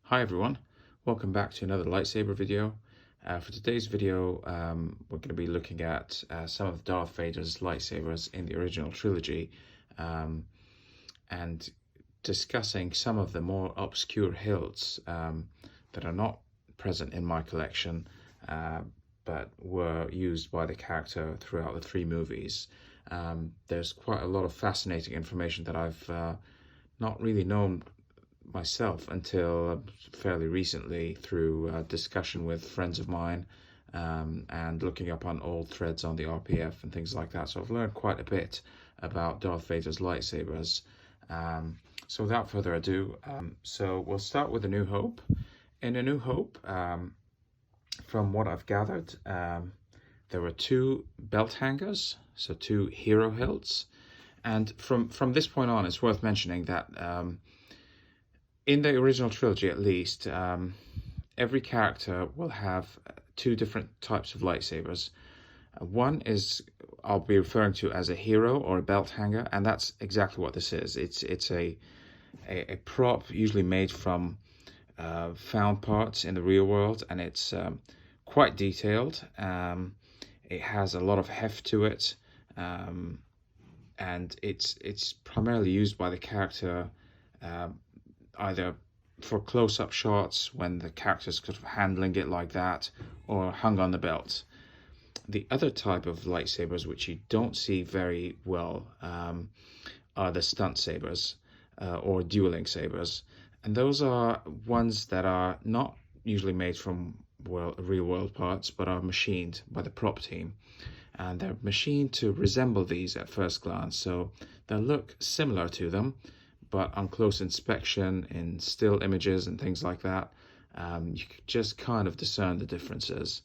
Hi everyone, welcome back to another lightsaber video. For today's video, we're going to be looking at some of Darth Vader's lightsabers in the original trilogy, and discussing some of the more obscure hilts that are not present in my collection, but were used by the character throughout the three movies. There's quite a lot of fascinating information that I've not really known myself until fairly recently through discussion with friends of mine, and looking up on old threads on the RPF and things like that. So I've learned quite a bit about Darth Vader's lightsabers. So without further ado, so we'll start with A New Hope. In A New Hope, from what I've gathered, there were two belt hangers, so two hero hilts. And from this point on, it's worth mentioning that in the original trilogy, at least, every character will have two different types of lightsabers. One is I'll be referring to as a hero or a belt hanger, and that's exactly what this is. It's a prop usually made from found parts in the real world, and it's quite detailed. It has a lot of heft to it, and it's primarily used by the character either for close-up shots when the character's kind of handling it like that, or hung on the belt. The other type of lightsabers, which you don't see very well, are the stunt sabers, or dueling sabers. And those are ones that are not usually made from real-world parts, but are machined by the prop team. And they're machined to resemble these at first glance, so they'll look similar to them, but on close inspection in still images and things like that, you could just kind of discern the differences.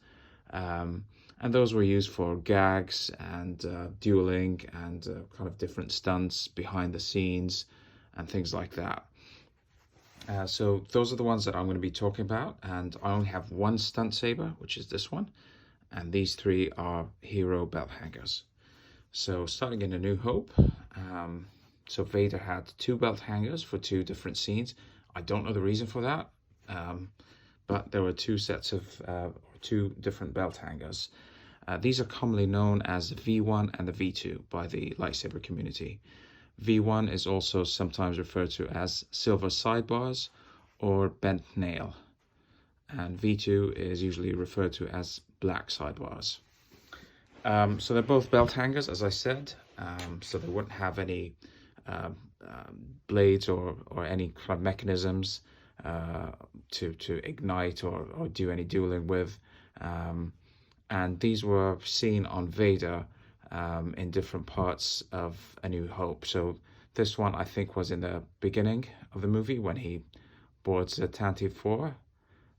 And those were used for gags and dueling and kind of different stunts behind the scenes and things like that. So those are the ones that I'm going to be talking about, and I only have one stunt saber, which is this one, and these three are hero belt hangers. So starting in A New Hope, so Vader had two belt hangers for two different scenes. I don't know the reason for that, but there were two sets of two different belt hangers. These are commonly known as the V1 and the V2 by the lightsaber community. V1 is also sometimes referred to as silver sidebars or bent nail, and V2 is usually referred to as black sidebars. So they're both belt hangers, as I said, so they wouldn't have any blades or any kind of mechanisms to ignite or do any dueling with, and these were seen on Vader in different parts of A New Hope. So this one I think was in the beginning of the movie when he boards the Tantive 4,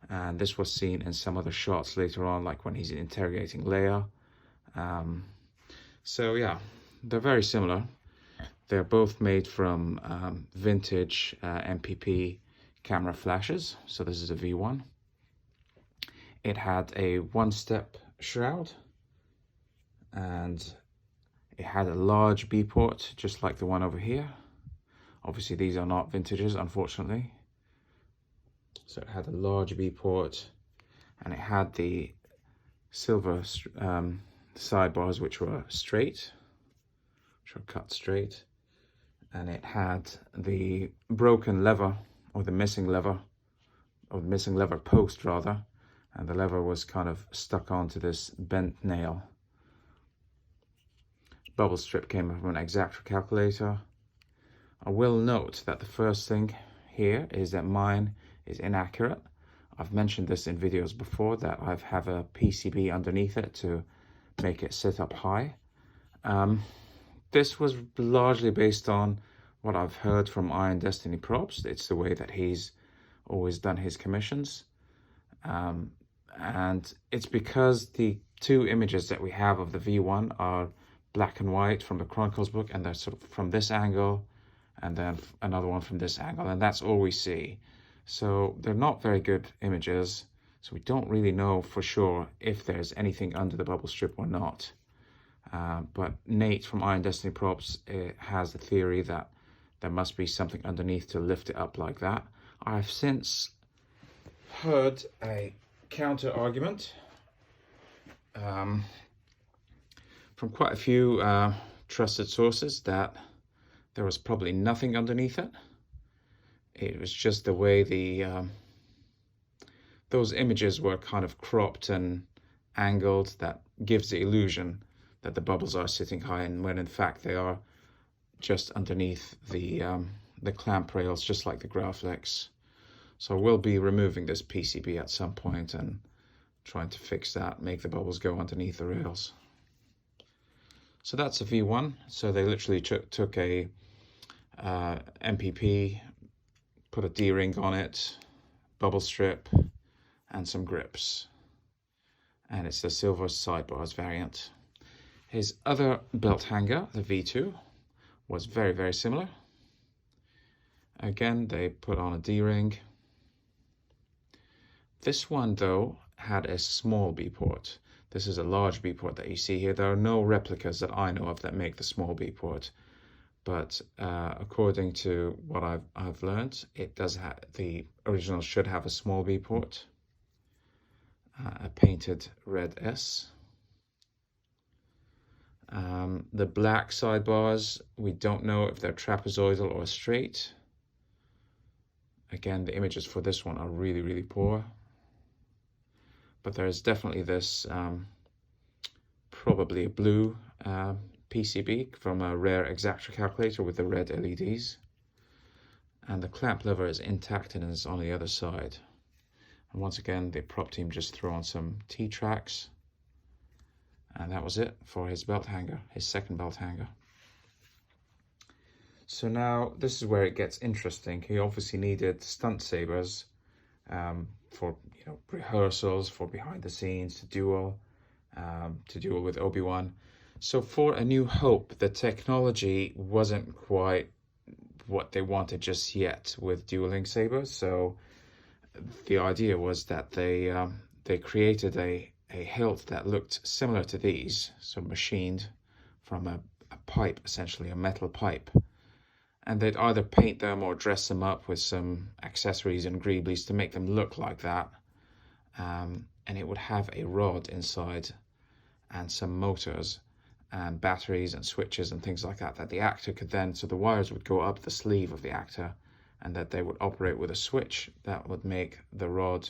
and this was seen in some other shots later on, like when he's interrogating Leia. So yeah, they're very similar. They're both made from vintage MPP camera flashes. So this is a V1. It had a one-step shroud, and it had a large B port, just like the one over here. Obviously, these are not vintages, unfortunately. So it had a large B port, and it had the silver sidebars, which were straight, which were cut straight. And it had the broken lever, or the missing lever, or the missing lever post rather, and the lever was kind of stuck onto this bent nail. Bubble strip came from an X-Acto calculator. I will note that the first thing here is that mine is inaccurate. I've mentioned this in videos before, that I have a PCB underneath it to make it sit up high. This was largely based on what I've heard from Iron Destiny props. It's the way that he's always done his commissions. And it's because the two images that we have of the V1 are black and white from the Chronicles book, and they're sort of from this angle, and then another one from this angle, and that's all we see. So they're not very good images, so we don't really know for sure if there's anything under the bubble strip or not. But Nate from Iron Destiny Props has the theory that there must be something underneath to lift it up like that. I've since heard a counter argument from quite a few trusted sources that there was probably nothing underneath it. It was just the way those images were kind of cropped and angled that gives the illusion that the bubbles are sitting high, and when in fact they are just underneath the clamp rails, just like the Graflex. So we'll be removing this PCB at some point and trying to fix that, make the bubbles go underneath the rails. So that's a V1. So they literally took a MPP, put a D-ring on it, bubble strip, and some grips. And it's the silver sidebars variant. His other belt hanger, the V2, was very, very similar. Again, they put on a D-ring. This one, though, had a small B port. This is a large B port that you see here. There are no replicas that I know of that make the small B port. But according to what I've learned, it does have, the original should have a small B port, a painted red S. The black sidebars, we don't know if they're trapezoidal or straight. Again, the images for this one are really, really poor. But there's definitely this, probably a blue PCB from a rare exactor calculator with the red LEDs. And the clamp lever is intact and is on the other side. And once again, the prop team just threw on some T-tracks. And that was it for his belt hanger, his second belt hanger. So now this is where it gets interesting. He obviously needed stunt sabers for rehearsals, for behind the scenes, to duel with Obi-Wan. So for A New Hope, the technology wasn't quite what they wanted just yet with dueling sabers. So the idea was that they created a hilt that looked similar to these, so machined from a pipe, essentially a metal pipe. And they'd either paint them or dress them up with some accessories and greeblies to make them look like that. And it would have a rod inside and some motors and batteries and switches and things like that, that the actor could then, so the wires would go up the sleeve of the actor, and that they would operate with a switch that would make the rod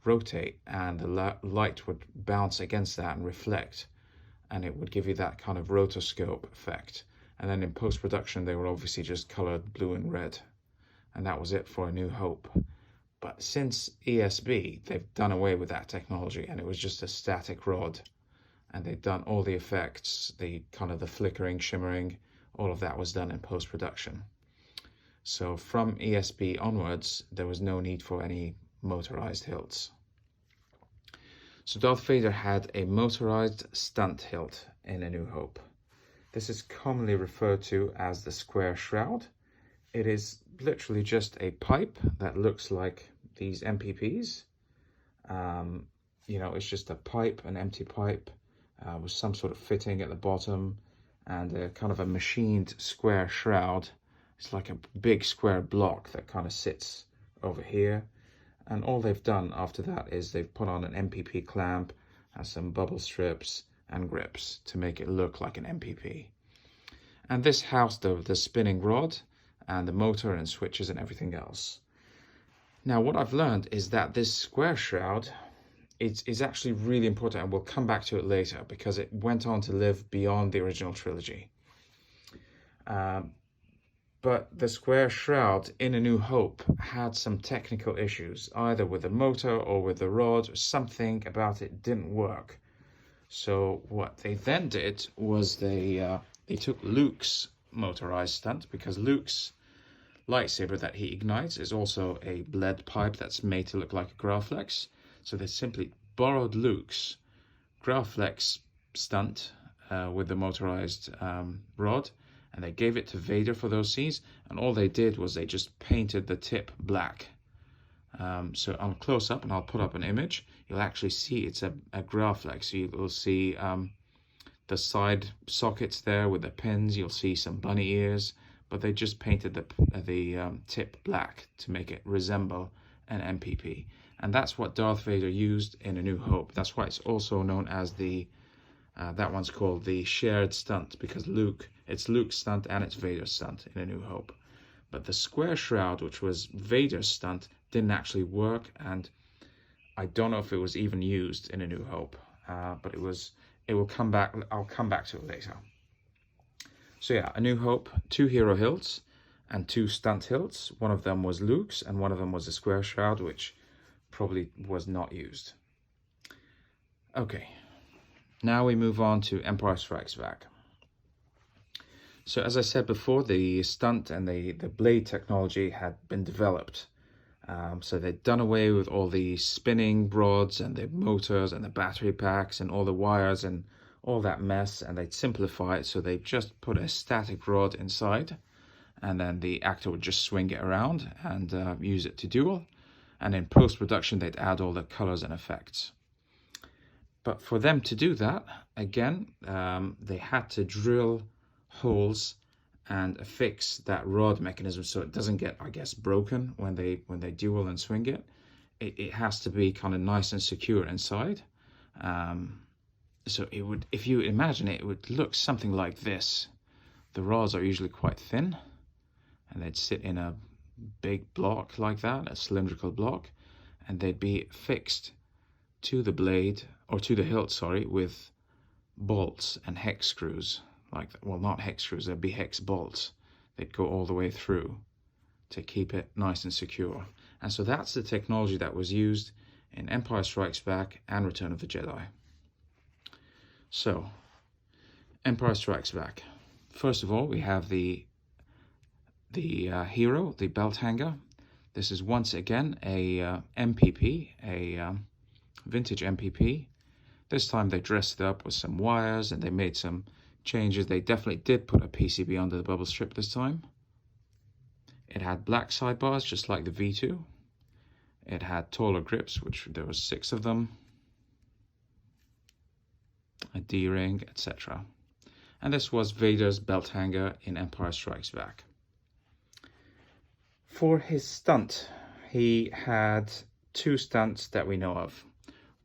rotate, and the light would bounce against that and reflect, and it would give you that kind of rotoscope effect. And then in post-production, they were obviously just colored blue and red, and that was it for A New Hope. But since ESB, they've done away with that technology, and it was just a static rod, and they've done all the effects, the kind of the flickering, shimmering, all of that was done in post-production. So from ESB onwards, there was no need for any motorized hilts. So Darth Vader had a motorized stunt hilt in A New Hope. This is commonly referred to as the square shroud. It is literally just a pipe that looks like these MPPs. It's just a pipe, an empty pipe with some sort of fitting at the bottom, and a kind of a machined square shroud. It's like a big square block that kind of sits over here. And all they've done after that is they've put on an MPP clamp and some bubble strips and grips to make it look like an MPP. And this housed the spinning rod and the motor and switches and everything else. Now, what I've learned is that this square shroud is actually really important, and we'll come back to it later because it went on to live beyond the original trilogy. But the square shroud in A New Hope had some technical issues, either with the motor or with the rod, or something about it didn't work. So what they then did was they took Luke's motorized stunt, because Luke's lightsaber that he ignites is also a lead pipe that's made to look like a Graflex. So they simply borrowed Luke's Graflex stunt with the motorized rod, and they gave it to Vader for those scenes, and all they did was they just painted the tip black. So on close-up, and I'll put up an image, you'll actually see it's a Graflex. So you'll see the side sockets there with the pins, you'll see some bunny ears, but they just painted the tip black to make it resemble an MPP. And that's what Darth Vader used in A New Hope. That's why it's also known as the, that one's called the shared stunt, because it's Luke's stunt and it's Vader's stunt in A New Hope. But the square shroud, which was Vader's stunt, didn't actually work, and I don't know if it was even used in A New Hope, but it will come back. I'll come back to it later. So yeah, A New Hope, 2 hero hilts and 2 stunt hilts. One of them was Luke's and one of them was the square shroud, which probably was not used. Okay, now we move on to Empire Strikes Back. So as I said before, the stunt and the blade technology had been developed. So they'd done away with all the spinning rods and the motors and the battery packs and all the wires and all that mess, and they'd simplify it. So they just put a static rod inside, and then the actor would just swing it around and use it to duel. And in post-production, they'd add all the colors and effects. But for them to do that, again, they had to drill holes and affix that rod mechanism so it doesn't get, I guess, broken when they duel and swing it. It has to be kind of nice and secure inside. So it would, if you imagine it, it would look something like this. The rods are usually quite thin, and they'd sit in a big block like that, a cylindrical block, and they'd be fixed to the blade, or to the hilt, sorry, with bolts and hex screws. Like, well, not hex screws, they'd be hex bolts. They'd go all the way through to keep it nice and secure. And so that's the technology that was used in Empire Strikes Back and Return of the Jedi. So, Empire Strikes Back. First of all, we have the hero, the belt hanger. This is once again a MPP, a vintage MPP. This time they dressed it up with some wires and they made some changes. They definitely did put a PCB under the bubble strip this time. It had black sidebars, just like the V2. It had taller grips, which there was 6 of them. A D-ring, etc. And this was Vader's belt hanger in Empire Strikes Back. For his stunt, he had 2 stunts that we know of.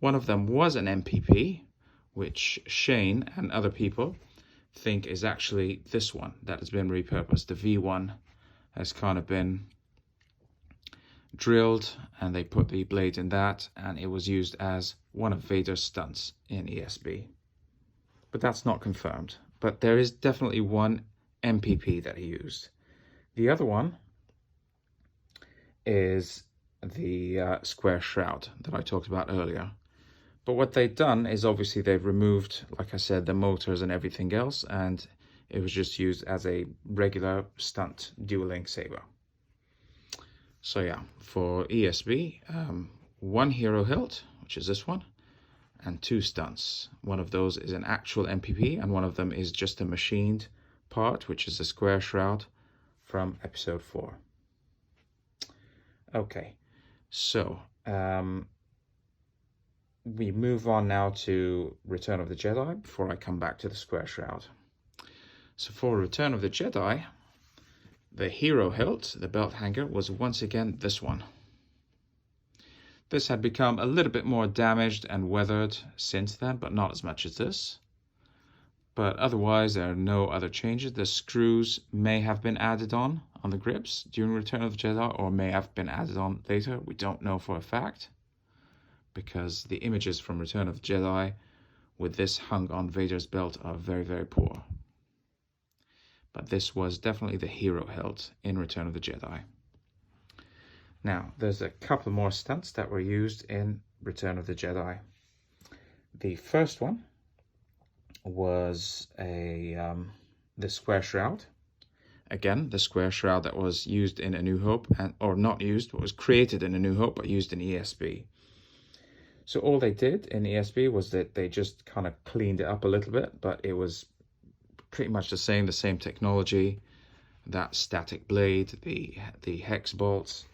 One of them was an MPP, which Shane and other people think is actually this one that has been repurposed. The V1 has kind of been drilled and they put the blade in that, and it was used as one of Vader's stunts in ESB. But that's not confirmed. But there is definitely one MPP that he used. The other one is the square shroud that I talked about earlier. But what they've done is obviously they've removed, like I said, the motors and everything else, and it was just used as a regular stunt dueling saber. So yeah, for ESB, 1 hero hilt, which is this one, and 2 stunts. One of those is an actual MPP, and one of them is just a machined part, which is the square shroud from episode 4. Okay, so we move on now to Return of the Jedi before I come back to the square shroud. So for Return of the Jedi, the hero hilt, the belt hanger, was once again this one. This had become a little bit more damaged and weathered since then, but not as much as this. But otherwise, there are no other changes. The screws may have been added on the grips during Return of the Jedi, or may have been added on later. We don't know for a fact, because the images from Return of the Jedi with this hung on Vader's belt are very, very poor. But this was definitely the hero hilt in Return of the Jedi. Now, there's a couple more stunts that were used in Return of the Jedi. The first one was the square shroud. Again, the square shroud that was used in A New Hope, or not used, but was created in A New Hope, but used in ESB. So all they did in ESB was that they just kind of cleaned it up a little bit, but it was pretty much the same technology, that static blade, the hex bolts,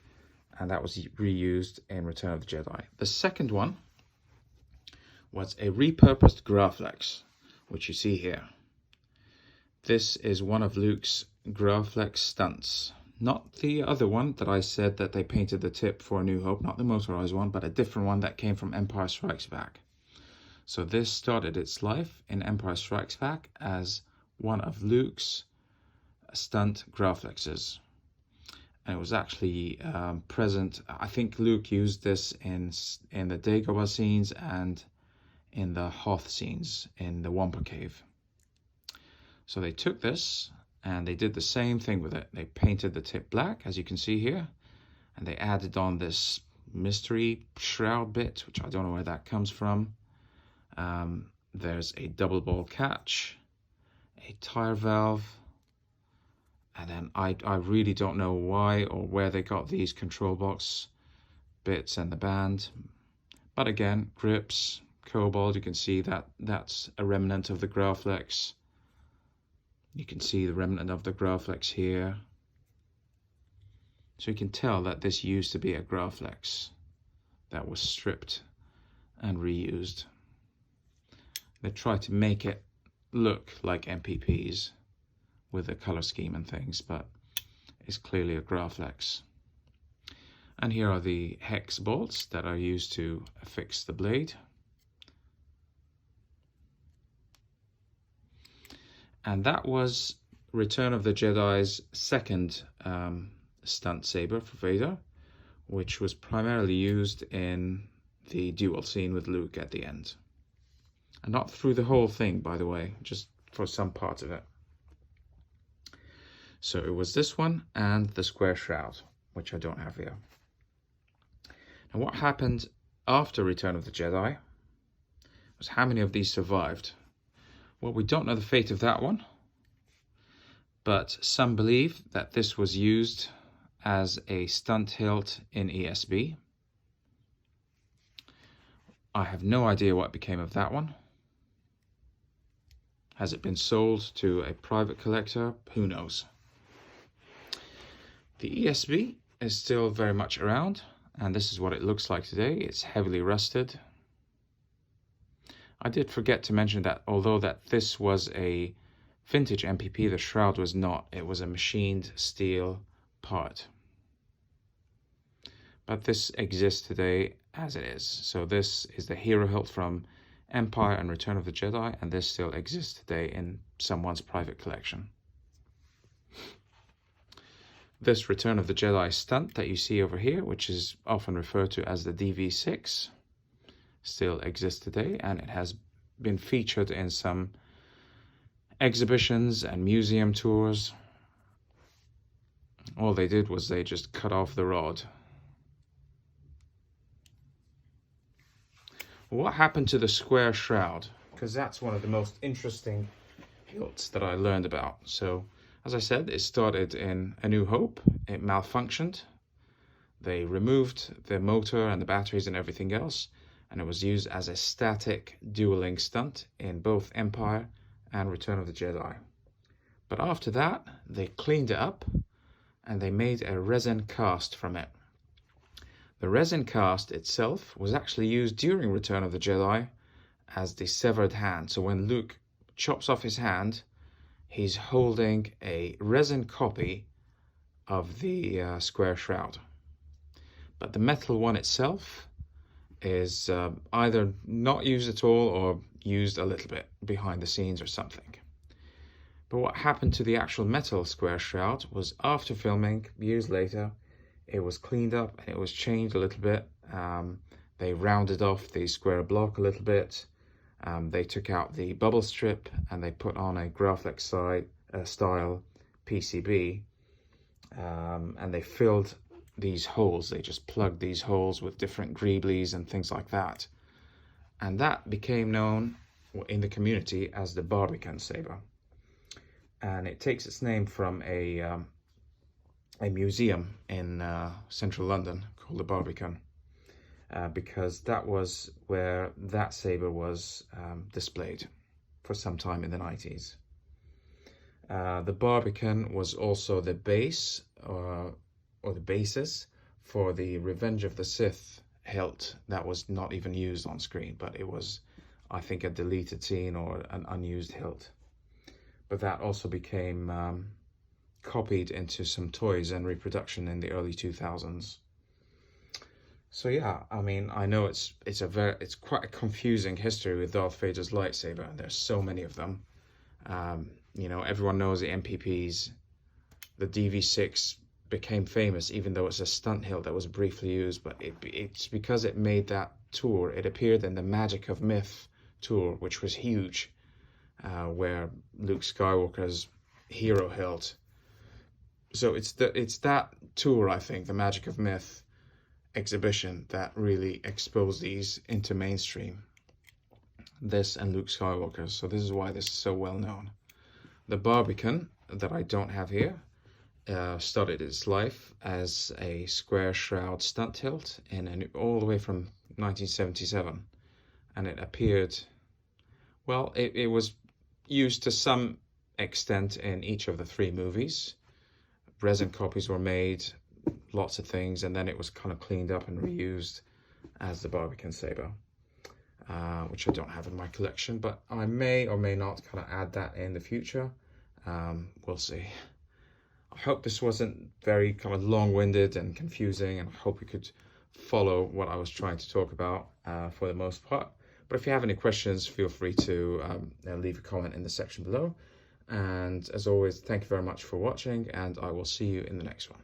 and that was reused in Return of the Jedi. The second one was a repurposed Graflex, which you see here. This is one of Luke's Graflex stunts. Not the other one that I said that they painted the tip for A New Hope, not the motorized one, but a different one that came from Empire Strikes Back. So this started its life in Empire Strikes Back as one of Luke's stunt Graflexes. And it was actually present. I think Luke used this in the Dagobah scenes and in the Hoth scenes in the Wampa Cave. So they took this and they did the same thing with it. They painted the tip black, as you can see here, and they added on this mystery shroud bit, which I don't know where that comes from. There's a double ball catch, a tire valve, and then I really don't know why or where they got these control box bits and the band. But again, grips, cobalt, you can see that that's a remnant of the Graflex. You can see the remnant of the Graflex here. So you can tell that this used to be a Graflex that was stripped and reused. They tried to make it look like MPPs with the color scheme and things, but it's clearly a Graflex. And here are the hex bolts that are used to affix the blade. And that was Return of the Jedi's second stunt saber for Vader, which was primarily used in the duel scene with Luke at the end. And not through the whole thing, by the way, just for some parts of it. So it was this one and the square shroud, which I don't have here. Now what happened after Return of the Jedi was how many of these survived? Well, we don't know the fate of that one, but some believe that this was used as a stunt hilt in ESB. I have no idea what became of that one. Has it been sold to a private collector? Who knows? The ESB is still very much around, and this is what it looks like today. It's heavily rusted. I did forget to mention that although that this was a vintage MPP, the shroud was not. It was a machined steel part. But this exists today as it is. So this is the hero hilt from Empire and Return of the Jedi, and this still exists today in someone's private collection. This Return of the Jedi stunt that you see over here, which is often referred to as the DV6, still exists today, and it has been featured in some exhibitions and museum tours. All they did was they just cut off the rod. What happened to the square shroud? Because that's one of the most interesting hilts that I learned about. So, as I said, it started in A New Hope. It malfunctioned. They removed the motor and the batteries and everything else, and it was used as a static dueling stunt in both Empire and Return of the Jedi. But after that, they cleaned it up and they made a resin cast from it. The resin cast itself was actually used during Return of the Jedi as the severed hand. So when Luke chops off his hand, he's holding a resin copy of the square shroud. But the metal one itself is either not used at all or used a little bit behind the scenes or something. But what happened to the actual metal square shroud was after filming, years later, it was cleaned up and it was changed a little bit. They rounded off the square block a little bit. They took out the bubble strip and they put on a Graflex style PCB, and they filled these holes. They just plugged these holes with different greeblies and things like that. And that became known in the community as the Barbican saber. And it takes its name from a museum in central London called the Barbican, because that was where that saber was displayed for some time in the 90s. The Barbican was also the base or the basis for the Revenge of the Sith hilt that was not even used on screen, but it was, I think, a deleted scene or an unused hilt. But that also became copied into some toys and reproduction in the early 2000s. So yeah, I mean, I know it's quite a confusing history with Darth Vader's lightsaber, and there's so many of them. You know, everyone knows the MPPs. The DV6 became famous, even though it's a stunt hilt that was briefly used, but it's because it made that tour. It appeared in the Magic of Myth tour, which was huge, where Luke Skywalker's hero hilt. So it's that tour, I think, the Magic of Myth exhibition, that really exposed these into mainstream. This and Luke Skywalker. So this is why this is so well known. The Barbican that I don't have here started its life as a square shroud stunt hilt all the way from 1977, and it appeared, well, it was used to some extent in each of the 3 movies. Resin copies were made, lots of things, and then it was kind of cleaned up and reused as the Barbican saber, which I don't have in my collection, but I may or may not kind of add that in the future. We'll see. I hope this wasn't very kind of long-winded and confusing, and I hope you could follow what I was trying to talk about for the most part. But if you have any questions, feel free to leave a comment in the section below. And as always, thank you very much for watching, and I will see you in the next one.